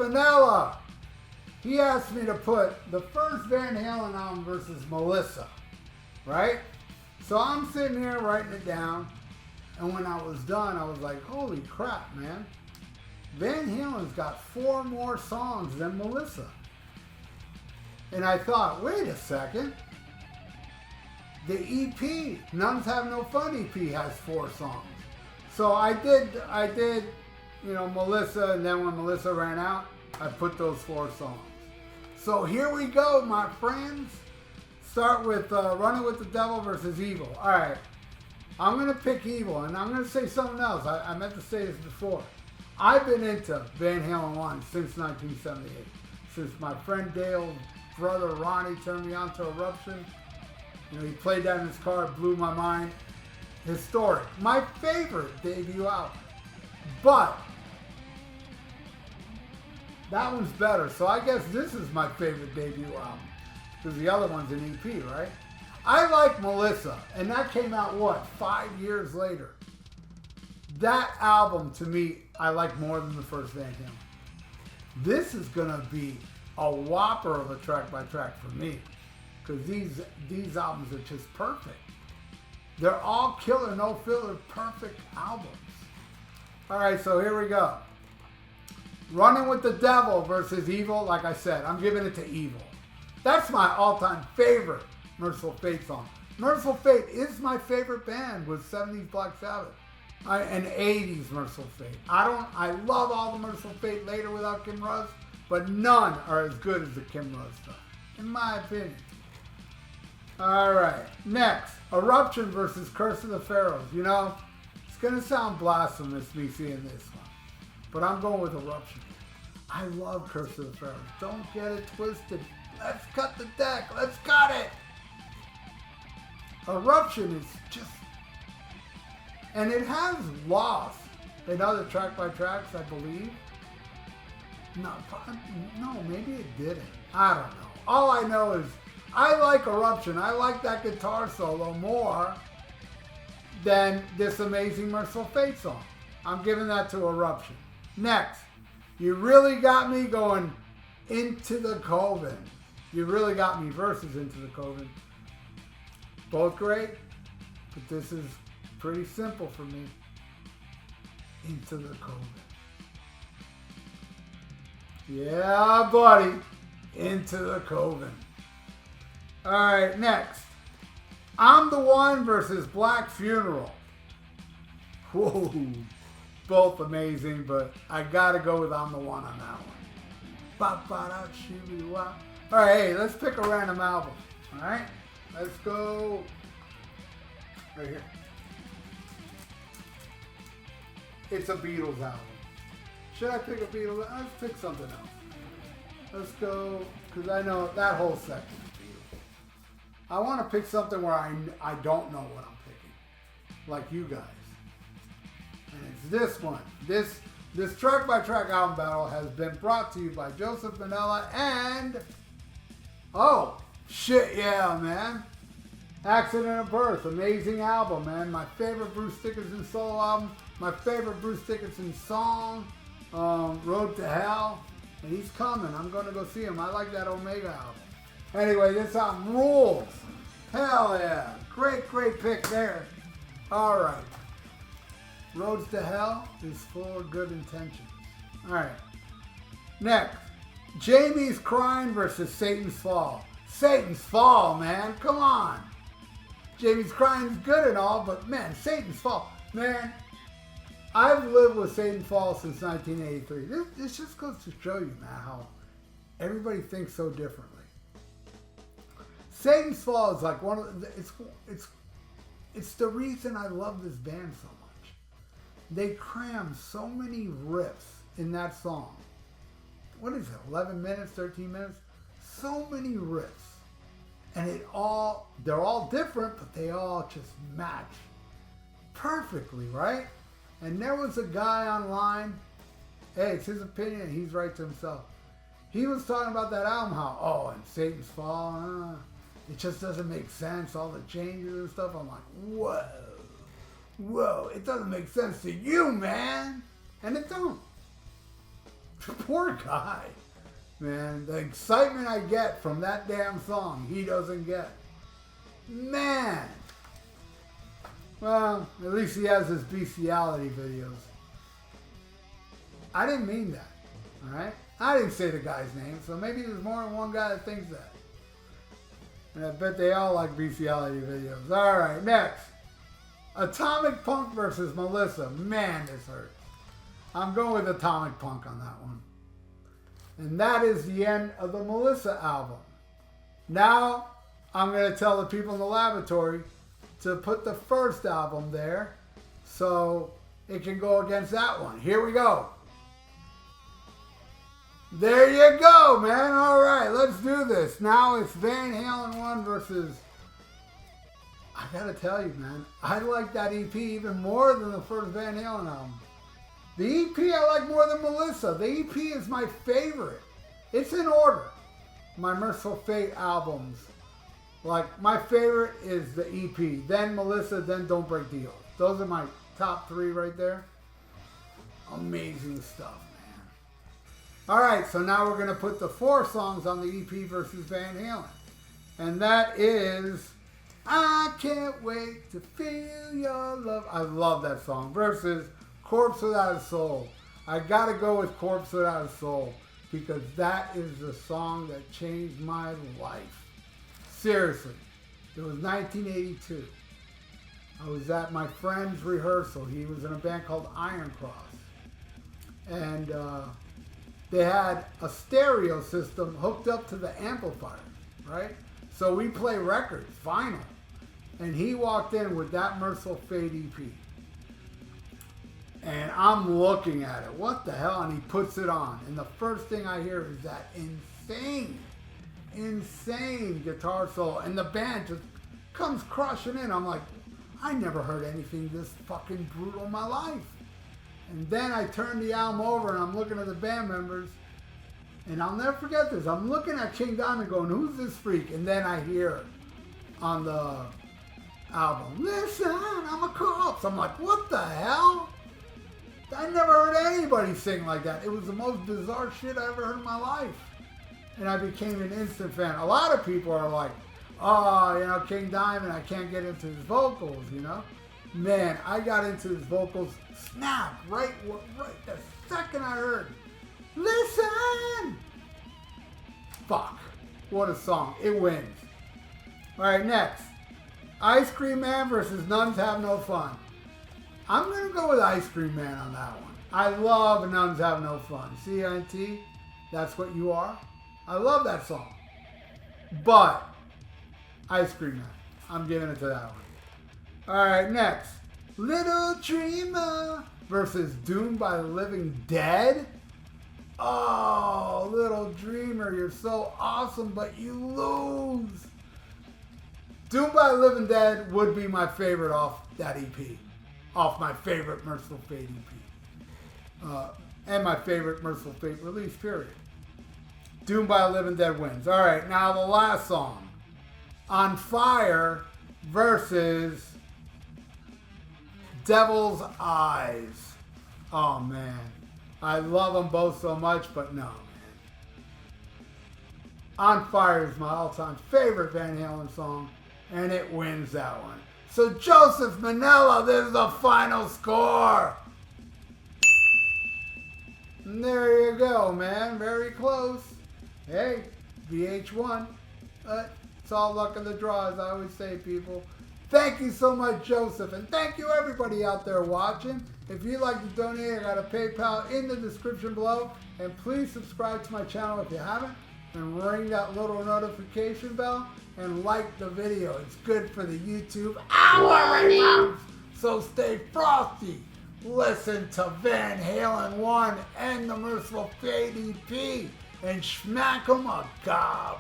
Manella. He asked me to put the first Van Halen album versus Melissa, right? So I'm sitting here writing it down, and when I was done, I was like, holy crap, man. Van Halen's got 4 more songs than Melissa. And I thought, wait a second. The EP, Nuns Have No Fun EP, has 4 songs. So I did, Melissa, and then when Melissa ran out, I put those 4 songs. So here we go, my friends. Start with Running with the Devil versus Evil. All right, I'm going to pick Evil, and I'm going to say something else. I meant to say this before. I've been into Van Halen 1 since 1978. Since my friend Dale's brother Ronnie turned me on to Eruption. He played that in his car, it blew my mind. Historic. My favorite debut album. But that one's better, so I guess this is my favorite debut album. Because the other one's an EP, right? I like Melissa, and that came out, 5 years later. That album, to me, I like more than the first Van Halen. This is going to be a whopper of a track-by-track for me. Because these albums are just perfect. They're all killer, no filler, perfect albums. All right, so here we go. Running with the Devil versus Evil. Like I said, I'm giving it to Evil. That's my all-time favorite Mercyful Fate song. Mercyful Fate is my favorite band with 70s Black Sabbath and 80s Mercyful Fate. I love all the Mercyful Fate later without Kim Russ, but none are as good as the Kim Russ stuff, in my opinion. All right, next, Eruption versus Curse of the Pharaohs. It's going to sound blasphemous me seeing this one, but I'm going with Eruption. I love Curse of the Pharaohs. Don't get it twisted. Let's cut the deck. Let's cut it. Eruption is just, and it has lost in other track-by-tracks, I believe. No, maybe it didn't. I don't know. All I know is I like Eruption. I like that guitar solo more than this amazing Mercyful Fate song. I'm giving that to Eruption. Next, You Really Got Me going Into the Coven. You Really Got Me versus Into the Coven. Both great, but this is pretty simple for me. Into the Coven. Yeah, buddy. Into the Coven. All right, next. I'm the One versus Black Funeral. Whoa. Both amazing, but I got to go with I'm the One on that one. All right, hey, let's pick a random album. All right, let's go right here. It's a Beatles album. Should I pick a Beatles? Let's pick something else. Let's go, because I know that whole section is Beatles. I want to pick something where I don't know what I'm picking, like you guys. And it's this one. This track-by-track album battle has been brought to you by Joseph Manella and, oh, shit yeah, man. Accident of Birth, amazing album, man. My favorite Bruce Dickinson solo album. My favorite Bruce Dickinson song, Road to Hell. And he's coming. I'm going to go see him. I like that Omega album. Anyway, this album rules. Hell yeah. Great pick there. All right. Roads to Hell is full of good intentions. All right. Next, Jamie's Crying versus Satan's Fall. Satan's Fall, man. Come on. Jamie's Crying is good and all, but man, Satan's Fall. Man, I've lived with Satan's Fall since 1983. This just goes to show you, man, how everybody thinks so differently. Satan's Fall is like one of the, it's the reason I love this band so much. They cram so many riffs in that song. What is it, 11 minutes, 13 minutes? So many riffs. And they're all different, but they all just match perfectly, right? And there was a guy online, hey, it's his opinion, he's right to himself. He was talking about that album, how, and Satan's Fall, it just doesn't make sense, all the changes and stuff. I'm like, whoa, it doesn't make sense to you, man. And it don't. Poor guy. Man, the excitement I get from that damn song, he doesn't get. Man. Well, at least he has his bestiality videos. I didn't mean that. Alright? I didn't say the guy's name, so maybe there's more than one guy that thinks that. And I bet they all like bestiality videos. Alright, next. Atomic Punk versus Melissa. Man, this hurts. I'm going with Atomic Punk on that one. And that is the end of the Melissa album. Now, I'm going to tell the people in the laboratory to put the first album there so it can go against that one. Here we go. There you go, man. All right, let's do this. Now it's Van Halen 1 versus... I got to tell you, man, I like that EP even more than the first Van Halen album. The EP I like more than Melissa. The EP is my favorite. It's in order. My Mercyful Fate albums. Like, my favorite is the EP. Then Melissa, then Don't Break the Oath. Those are my top 3 right there. Amazing stuff, man. Alright, so now we're going to put the 4 songs on the EP versus Van Halen. And that is... I Can't Wait to Feel Your Love. I love that song. Versus... Corpse Without a Soul. I gotta go with Corpse Without a Soul because that is the song that changed my life. Seriously. It was 1982. I was at my friend's rehearsal. He was in a band called Iron Cross. And they had a stereo system hooked up to the amplifier, right? So we play records, vinyl. And he walked in with that Mercyful Fate EP. And I'm looking at it. What the hell? And he puts it on. And the first thing I hear is that insane guitar solo. And the band just comes crushing in. I'm like, I never heard anything this fucking brutal in my life. And then I turn the album over and I'm looking at the band members. And I'll never forget this. I'm looking at King Diamond going, who's this freak? And then I hear on the album, listen, I'm a corpse. I'm like, what the hell? I never heard anybody sing like that. It was the most bizarre shit I ever heard in my life. And I became an instant fan. A lot of people are like, oh, you know, King Diamond, I can't get into his vocals, you know? Man, I got into his vocals, snap, right the second I heard, listen! Fuck, what a song. It wins. All right, next. Ice Cream Man versus Nuns Have No Fun. I'm going to go with Ice Cream Man on that one. I love Nuns Have No Fun. C-I-N-T, that's what you are. I love that song. But, Ice Cream Man, I'm giving it to that one. Alright, next. Little Dreamer versus Doomed by the Living Dead. Oh, Little Dreamer, you're so awesome, but you lose. Doomed by the Living Dead would be my favorite off that EP. Off my favorite Mercyful Fate EP. And my favorite Mercyful Fate release, period. Doomed by the Living Dead wins. Alright, now the last song. On Fire versus Devil's Eyes. Oh man. I love them both so much, but no, man. On Fire is my all-time favorite Van Halen song, and it wins that one. So Joseph Manella, there's the final score. And there you go, man. Very close. Hey, VH1. It's all luck of the draw, as I always say, people. Thank you so much, Joseph. And thank you, everybody out there watching. If you'd like to donate, I got a PayPal in the description below. And please subscribe to my channel if you haven't. And ring that little notification bell. And like the video. It's good for the YouTube algorithm. So stay frosty. Listen to Van Halen 1 and the Mercyful Fate EP. And smack 'em a gob.